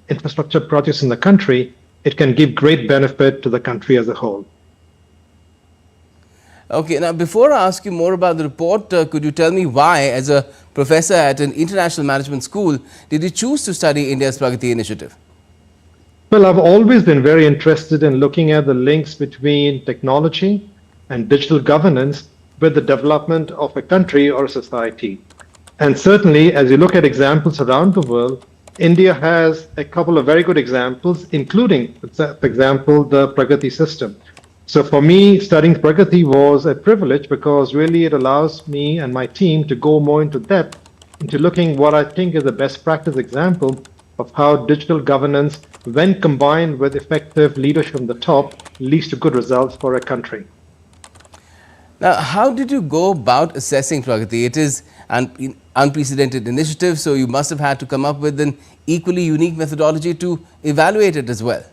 infrastructure projects in the country, it can give great benefit to the country as a whole. Okay, now before I ask you more about the report, could you tell me why, as a professor at an international management school, did you choose to study India's Pragati initiative? Well, I've always been very interested in looking at the links between technology and digital governance with the development of a country or a society. And certainly, as you look at examples around the world, India has a couple of very good examples, including, for example, the Pragati system. So for me, studying Pragati was a privilege because really it allows me and my team to go more into depth into looking what I think is a best practice example of how digital governance, when combined with effective leadership from the top, leads to good results for a country. Now, how did you go about assessing Pragati? It is an unprecedented initiative, so you must have had to come up with an equally unique methodology to evaluate it as well.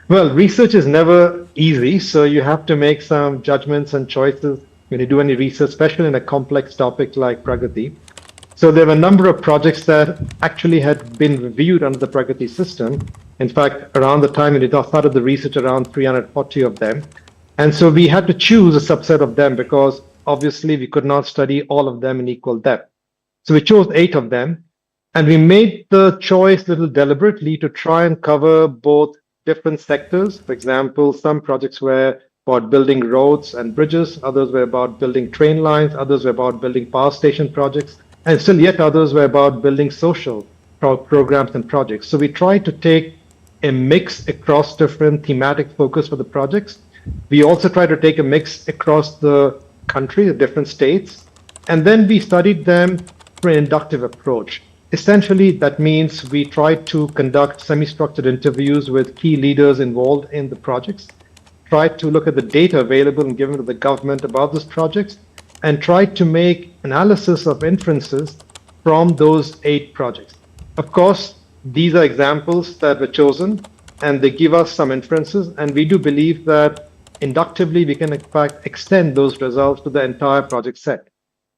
Well, research is never easy, so you have to make some judgments and choices when you do any research, especially in a complex topic like Pragati. So there were a number of projects that actually had been reviewed under the Pragati system. In fact, around the time when it started the research, around 340 of them. And so we had to choose a subset of them because obviously we could not study all of them in equal depth. So we chose 8 of them, and we made the choice a little deliberately to try and cover both different sectors. For example, some projects were about building roads and bridges, others were about building train lines, others were about building power station projects, and still yet others were about building social programs and projects. So we tried to take a mix across different thematic focus for the projects. We also tried to take a mix across the country, the different states, and then we studied them through an inductive approach. Essentially, that means we tried to conduct semi-structured interviews with key leaders involved in the projects, tried to look at the data available and given to the government about those projects, and tried to make analysis of inferences from those 8 projects. Of course, these are examples that were chosen, and they give us some inferences, and we do believe that inductively we can in fact extend those results to the entire project set.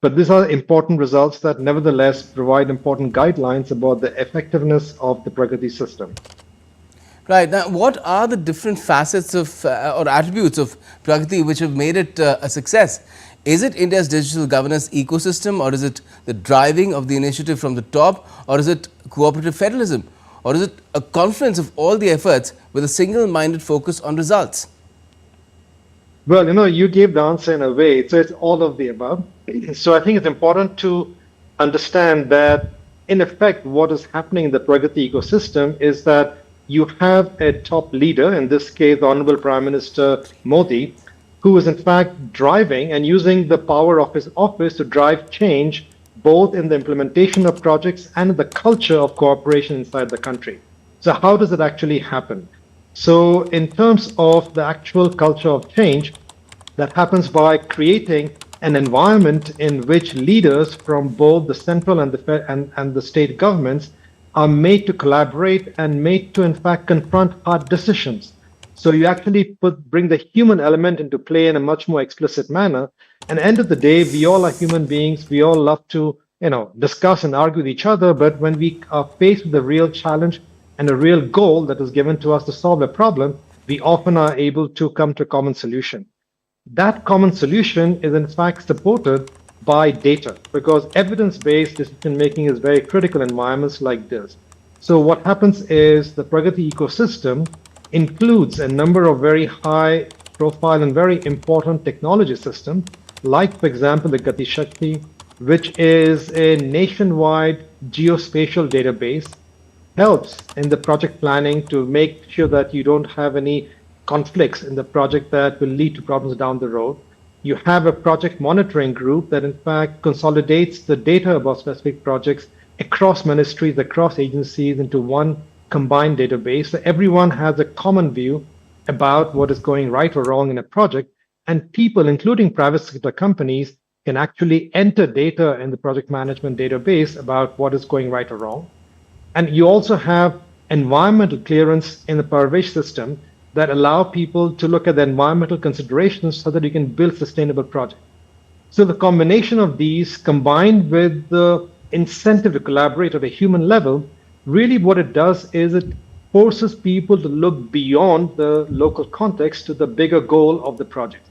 But these are important results that nevertheless provide important guidelines about the effectiveness of the Pragati system. Right. Now, what are the different facets of or attributes of Pragati which have made it a success? Is it India's digital governance ecosystem, or is it the driving of the initiative from the top, or is it cooperative federalism, or is it a confluence of all the efforts with a single-minded focus on results? Well, you gave the answer in a way, so it's all of the above. So I think it's important to understand that, in effect, what is happening in the Pragati ecosystem is that you have a top leader, in this case, the Honorable Prime Minister Modi, who is in fact driving and using the power of his office to drive change, both in the implementation of projects and in the culture of cooperation inside the country. So how does it actually happen? So in terms of the actual culture of change, that happens by creating an environment in which leaders from both the central and the state governments are made to collaborate and made to in fact confront hard decisions. So you actually bring the human element into play in a much more explicit manner. And at the end of the day, we all are human beings. We all love to discuss and argue with each other. But when we are faced with a real challenge and a real goal that is given to us to solve a problem, we often are able to come to a common solution. That common solution is in fact supported by data, because evidence-based decision making is very critical in environments like this. So what happens is the Pragati ecosystem includes a number of very high profile and very important technology systems, like for example the Gati Shakti, which is a nationwide geospatial database, helps in the project planning to make sure that you don't have any conflicts in the project that will lead to problems down the road. You have a project monitoring group that in fact consolidates the data about specific projects across ministries, across agencies into one combined database. So everyone has a common view about what is going right or wrong in a project, and people, including private sector companies, can actually enter data in the project management database about what is going right or wrong. And you also have environmental clearance in the Parvesh system that allow people to look at the environmental considerations so that you can build sustainable projects. So the combination of these, combined with the incentive to collaborate at a human level, Really, what it does is it forces people to look beyond the local context to the bigger goal of the project.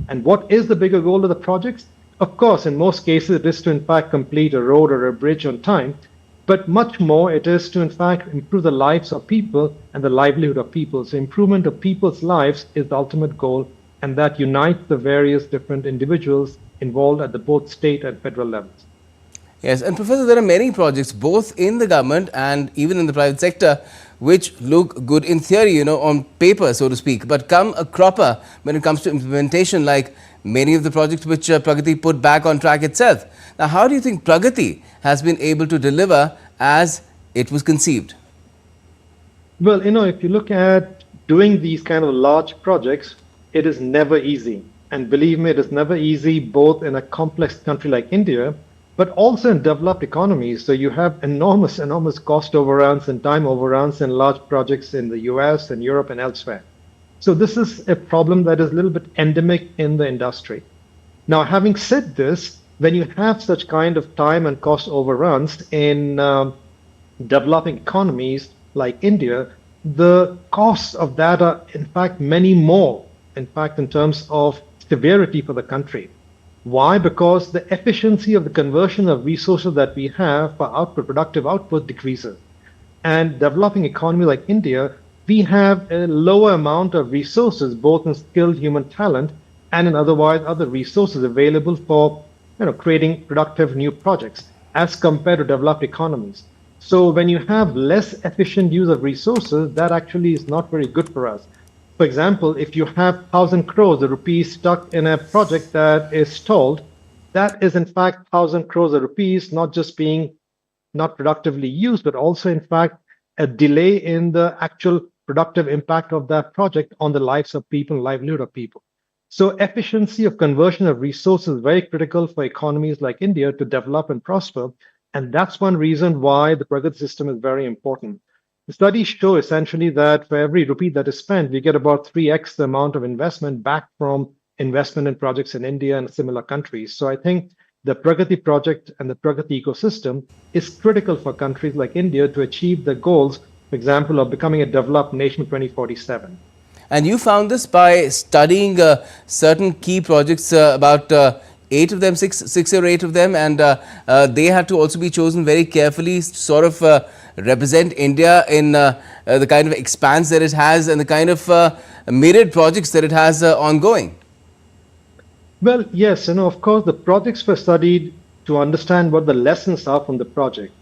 And what is the bigger goal of the projects? Of course, in most cases, it is to in fact complete a road or a bridge on time, but much more it is to in fact improve the lives of people and the livelihood of people. So improvement of people's lives is the ultimate goal, and that unites the various different individuals involved at the both state and federal levels. Yes, and Professor, there are many projects, both in the government and even in the private sector, which look good in theory, on paper, so to speak, but come a cropper when it comes to implementation, like many of the projects which Pragati put back on track itself. Now, how do you think Pragati has been able to deliver as it was conceived? Well, if you look at doing these kind of large projects, it is never easy. And believe me, it is never easy both in a complex country like India, but also in developed economies. So you have enormous, enormous cost overruns and time overruns in large projects in the US and Europe and elsewhere. So this is a problem that is a little bit endemic in the industry. Now, having said this, when you have such kind of time and cost overruns in developing economies like India, the costs of that are in fact many more, in fact, in terms of severity for the country. Why? Because the efficiency of the conversion of resources that we have for output, productive output decreases. And developing economy like India, we have a lower amount of resources, both in skilled human talent and in otherwise other resources available for creating productive new projects as compared to developed economies. So when you have less efficient use of resources, that actually is not very good for us. For example, if you have 1,000 crores of rupees stuck in a project that is stalled, that is in fact 1,000 crores of rupees not just being not productively used, but also in fact a delay in the actual productive impact of that project on the lives of people, livelihood of people. So efficiency of conversion of resources is very critical for economies like India to develop and prosper. And that's one reason why the Pragati system is very important. The studies show essentially that for every rupee that is spent, we get about 3x the amount of investment back from investment in projects in India and similar countries. So I think the Pragati project and the Pragati ecosystem is critical for countries like India to achieve the goals, for example, of becoming a developed nation 2047. And you found this by studying certain key projects, about 8 of them, six or 8 of them, and they had to also be chosen very carefully to sort of represent India in the kind of expanse that it has and the kind of myriad projects that it has ongoing. Well, yes, of course, the projects were studied to understand what the lessons are from the project.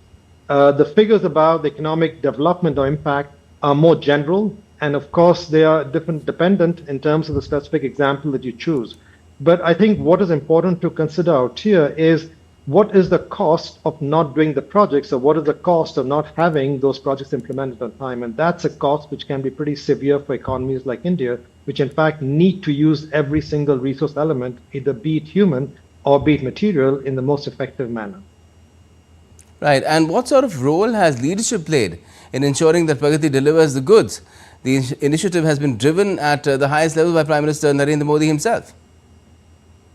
The figures about the economic development or impact are more general, and of course, they are different dependent in terms of the specific example that you choose. But I think what is important to consider out here is what is the cost of not doing the projects, or what is the cost of not having those projects implemented on time? And that's a cost which can be pretty severe for economies like India, which in fact need to use every single resource element, either be it human or be it material, in the most effective manner. Right. And what sort of role has leadership played in ensuring that Pragati delivers the goods? The initiative has been driven at the highest level by Prime Minister Narendra Modi himself.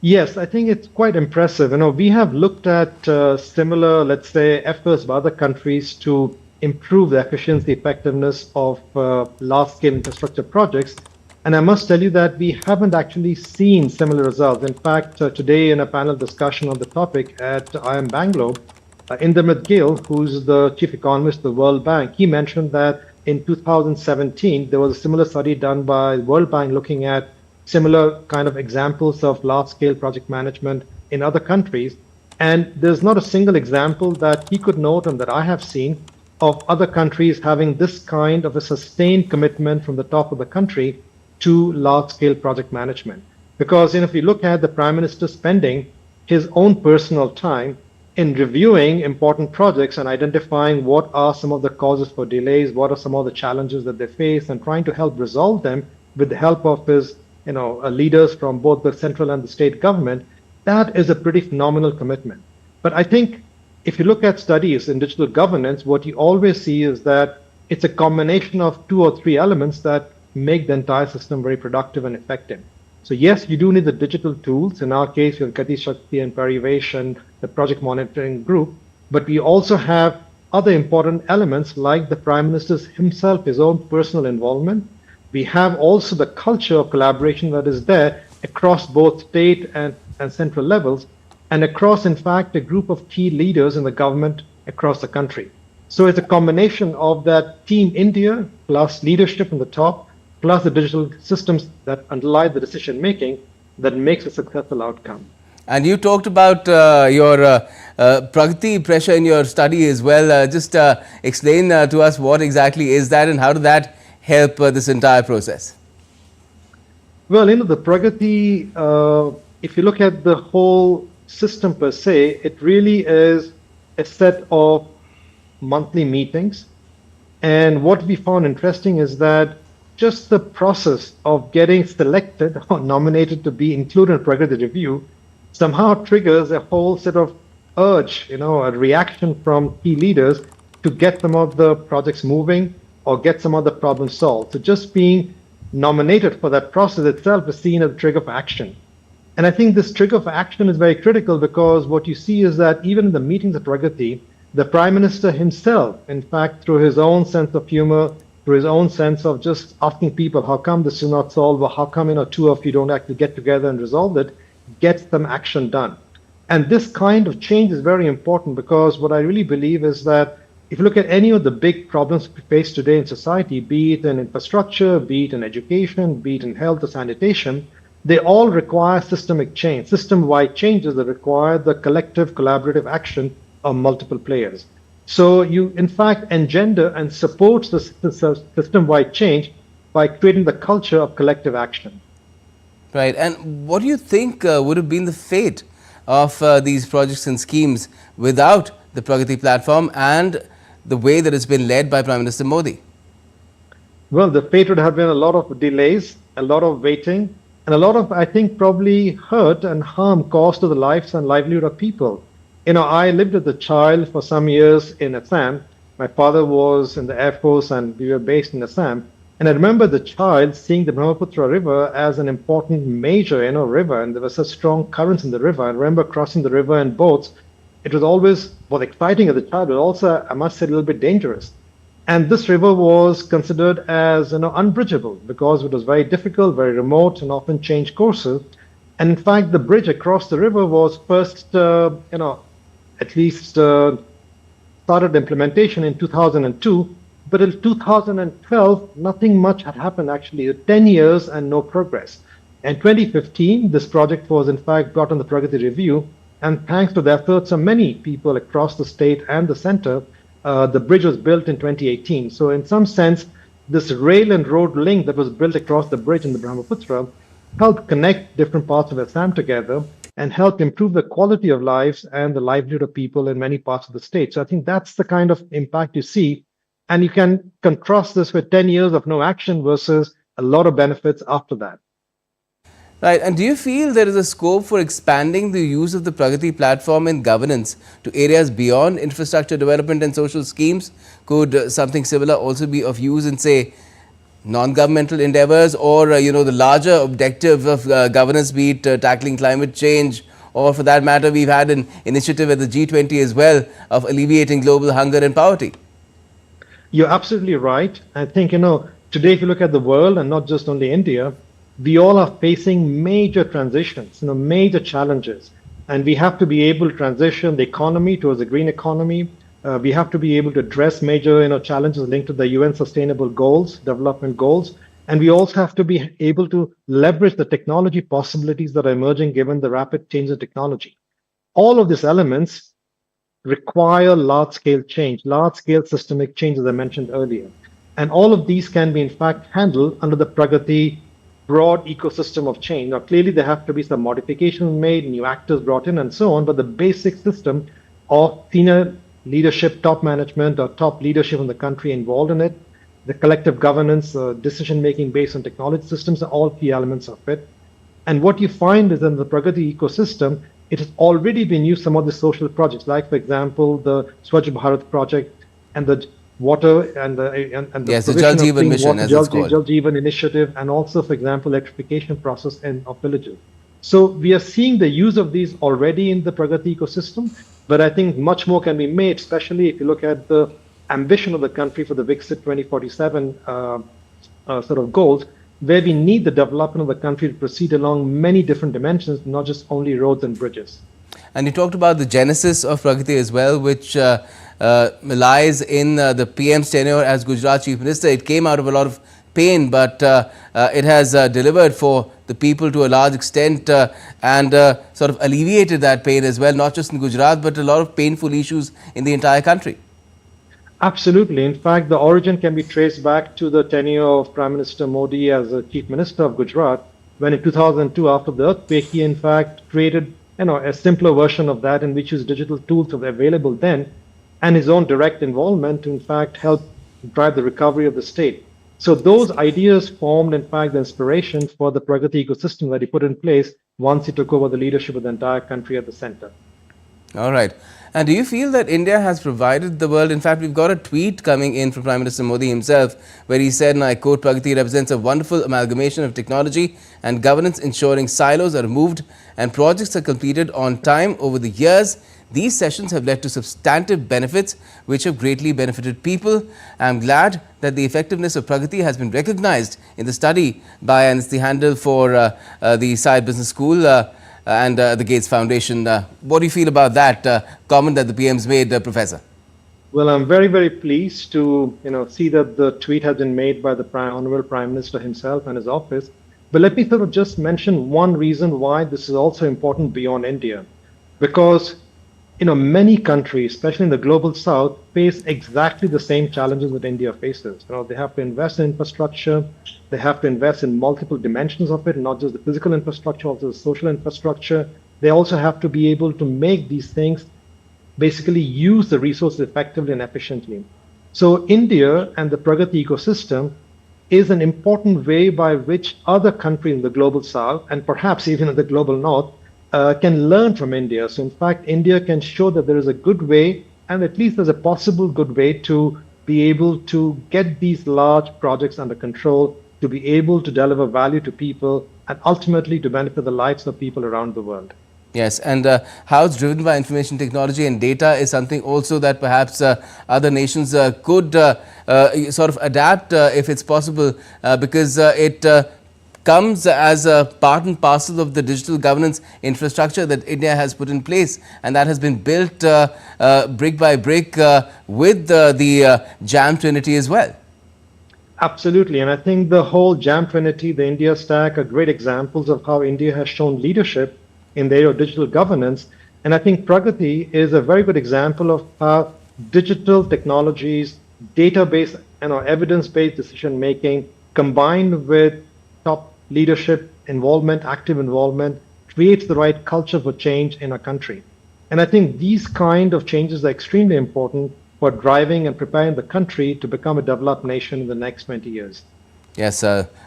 Yes, I think it's quite impressive. We have looked at similar, let's say, efforts by other countries to improve the efficiency, effectiveness of large-scale infrastructure projects. And I must tell you that we haven't actually seen similar results. In fact, today in a panel discussion on the topic at IIM Bangalore, Indermit Gill, who's the chief economist of the World Bank, he mentioned that in 2017, there was a similar study done by World Bank looking at similar kind of examples of large-scale project management in other countries. And there's not a single example that he could note and that I have seen of other countries having this kind of a sustained commitment from the top of the country to large-scale project management. Because if you look at the Prime Minister spending his own personal time in reviewing important projects and identifying what are some of the causes for delays, what are some of the challenges that they face, and trying to help resolve them with the help of his leaders from both the central and the state government, that is a pretty phenomenal commitment. But I think if you look at studies in digital governance, what you always see is that it's a combination of 2 or 3 elements that make the entire system very productive and effective. So yes, you do need the digital tools. In our case, we have Gati Shakti and Parivesh and the project monitoring group, but we also have other important elements like the Prime Minister's himself, his own personal involvement. We have also the culture of collaboration that is there across both state and central levels, and across, in fact, a group of key leaders in the government across the country. So it's a combination of that Team India plus leadership in the top, plus the digital systems that underlie the decision making that makes a successful outcome. And you talked about your Pragati pressure in your study as well. Just explain to us what exactly is that and how did that help this entire process? Well, the Pragati, if you look at the whole system per se, it really is a set of monthly meetings. And what we found interesting is that just the process of getting selected or nominated to be included in Pragati review somehow triggers a whole set of urge, a reaction from key leaders to get some of the projects moving or get some of the problems solved. So just being nominated for that process itself is seen as a trigger for action. And I think this trigger for action is very critical because what you see is that even in the meetings at Pragati, the Prime Minister himself, in fact, through his own sense of humor, through his own sense of just asking people, how come this is not solved, or how come, two of you don't actually get together and resolve it, gets some action done. And this kind of change is very important because what I really believe is that if you look at any of the big problems we face today in society, be it in infrastructure, be it in education, be it in health or sanitation, they all require systemic change, system-wide changes that require the collective collaborative action of multiple players. So you, in fact, engender and support the system-wide change by creating the culture of collective action. Right. And what do you think would have been the fate of these projects and schemes without the Pragati platform and the way that it's been led by Prime Minister Modi? Well, the fate would have been a lot of delays, a lot of waiting, and a lot of, I think, probably hurt and harm caused to the lives and livelihood of people. I lived as a child for some years in Assam. My father was in the Air Force and we were based in Assam. And I remember the child seeing the Brahmaputra River as an important major, river, and there was such strong currents in the river. I remember crossing the river in boats. It was always exciting as a child, but also, I must say, a little bit dangerous. And this river was considered as, unbridgeable because it was very difficult, very remote, and often changed courses. And in fact, the bridge across the river was first, at least started implementation in 2002. But in 2012, nothing much had happened actually, 10 years and no progress. In 2015, this project was in fact brought on the Pragati review, and thanks to the efforts of many people across the state and the center, the bridge was built in 2018. So in some sense, this rail and road link that was built across the bridge in the Brahmaputra helped connect different parts of Assam together and helped improve the quality of lives and the livelihood of people in many parts of the state. So I think that's the kind of impact you see. And you can contrast this with 10 years of no action versus a lot of benefits after that. Right. And do you feel there is a scope for expanding the use of the Pragati platform in governance to areas beyond infrastructure development and social schemes? Could something similar also be of use in, say, non-governmental endeavors or, the larger objective of governance, be it tackling climate change, or for that matter, we've had an initiative at the G20 as well of alleviating global hunger and poverty? You're absolutely right. I think, today, if you look at the world and not just only India, we all are facing major transitions, major challenges. And we have to be able to transition the economy towards a green economy. We have to be able to address major, challenges linked to the UN Sustainable Goals, development goals. And we also have to be able to leverage the technology possibilities that are emerging given the rapid change in technology. All of these elements require large-scale change, large-scale systemic change, as I mentioned earlier. And all of these can be, in fact, handled under the Pragati broad ecosystem of change. Now, clearly, there have to be some modifications made, new actors brought in, and so on, but the basic system of senior leadership, top management, or top leadership in the country involved in it, the collective governance, decision-making based on technology systems are all key elements of it. And what you find is in the Pragati ecosystem, it has already been used some of the social projects, like, for example, the Swachh Bharat project and the water and the yes, the Jal Jeevan mission, as it's called. Jal Jeevan initiative, and also, for example, electrification process of villages. So we are seeing the use of these already in the Pragati ecosystem, but I think much more can be made, especially if you look at the ambition of the country for the Viksit 2047 sort of goals, where we need the development of the country to proceed along many different dimensions, not just only roads and bridges. And you talked about the genesis of Pragati as well, which lies in the PM's tenure as Gujarat Chief Minister. It came out of a lot of pain, but it has delivered for the people to a large extent and sort of alleviated that pain as well, not just in Gujarat, but a lot of painful issues in the entire country. Absolutely. In fact, the origin can be traced back to the tenure of Prime Minister Modi as the Chief Minister of Gujarat, when in 2002, after the earthquake, he in fact created a simpler version of that in which his digital tools were available then, and his own direct involvement to in fact help drive the recovery of the state. So those ideas formed in fact the inspiration for the Pragati ecosystem that he put in place once he took over the leadership of the entire country at the center. All right. And do you feel that India has provided the world? In fact, we've got a tweet coming in from Prime Minister Modi himself, where he said, and I quote, "Pragati represents a wonderful amalgamation of technology and governance, ensuring silos are removed and projects are completed on time over the years. These sessions have led to substantive benefits which have greatly benefited people. I am glad that the effectiveness of Pragati has been recognized in the study by, and it's the handle for the Saïd Business School and the Gates Foundation." What do you feel about that comment that the PM's made, Professor? Well, I'm very, very pleased to see that the tweet has been made by the Honorable Prime Minister himself and his office. But let me sort of just mention one reason why this is also important beyond India, because many countries, especially in the global south, face exactly the same challenges that India faces. They have to invest in infrastructure, they have to invest in multiple dimensions of it, not just the physical infrastructure, also the social infrastructure. They also have to be able to make these things basically use the resources effectively and efficiently. So India and the Pragati ecosystem is an important way by which other countries in the global south, and perhaps even in the global north, can learn from India. So in fact, India can show that there is a good way, and at least there's a possible good way to be able to get these large projects under control, to be able to deliver value to people, and ultimately to benefit the lives of people around the world. Yes, and how it's driven by information technology and data is something also that perhaps other nations could sort of adapt if it's possible, because it comes as a part and parcel of the digital governance infrastructure that India has put in place, and that has been built brick by brick with the JAM Trinity as well. Absolutely, and I think the whole JAM Trinity, the India stack, are great examples of how India has shown leadership in their digital governance. And I think Pragati is a very good example of how digital technologies, database, evidence-based decision making, combined with top leadership involvement, active involvement, creates the right culture for change in a country. And I think these kind of changes are extremely important for driving and preparing the country to become a developed nation in the next 20 years. Yes,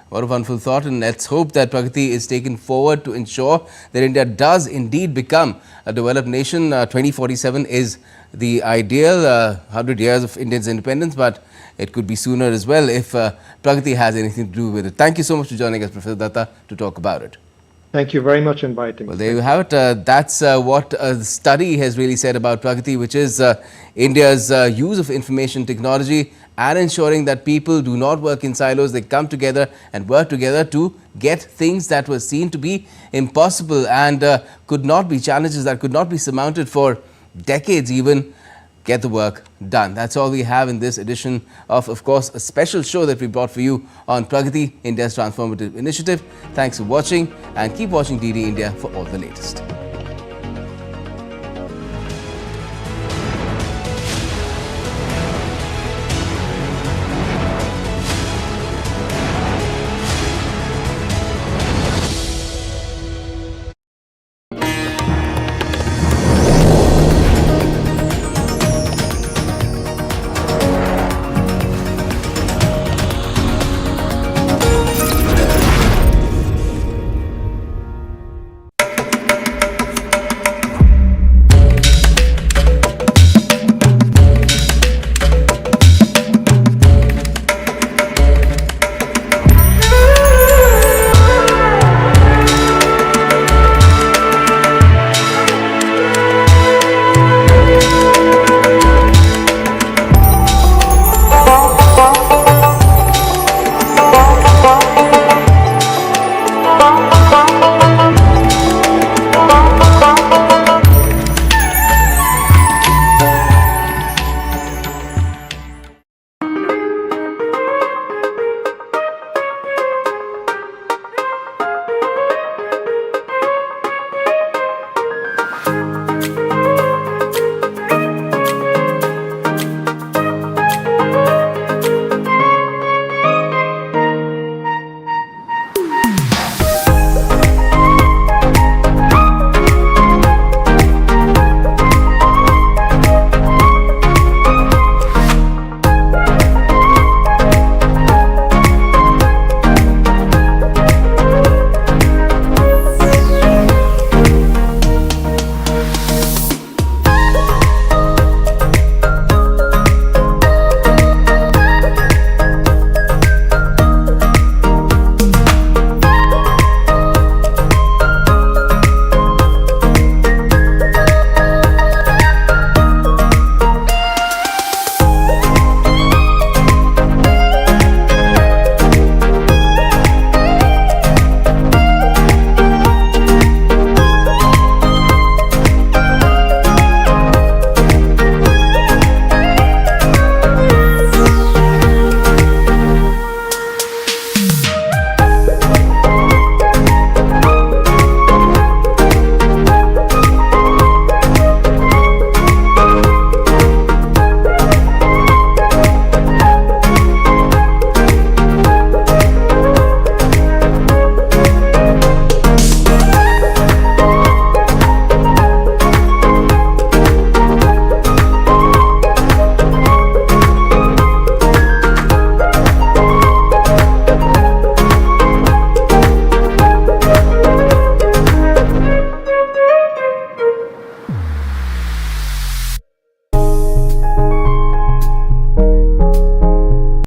what a wonderful thought, and let's hope that Pragati is taken forward to ensure that India does indeed become a developed nation. 2047 is the ideal 100 years of India's independence, but it could be sooner as well if Pragati has anything to do with it. Thank you so much for joining us, Professor Dutta, to talk about it. Thank you very much for inviting me. Well, there you have it. That's what the study has really said about Pragati, which is India's use of information technology and ensuring that people do not work in silos. They come together and work together to get things that were seen to be impossible and could not be challenges that could not be surmounted for decades even, get the work done. That's all we have in this edition of course, a special show that we brought for you on Pragati, India's transformative initiative. Thanks for watching, and keep watching DD India for all the latest.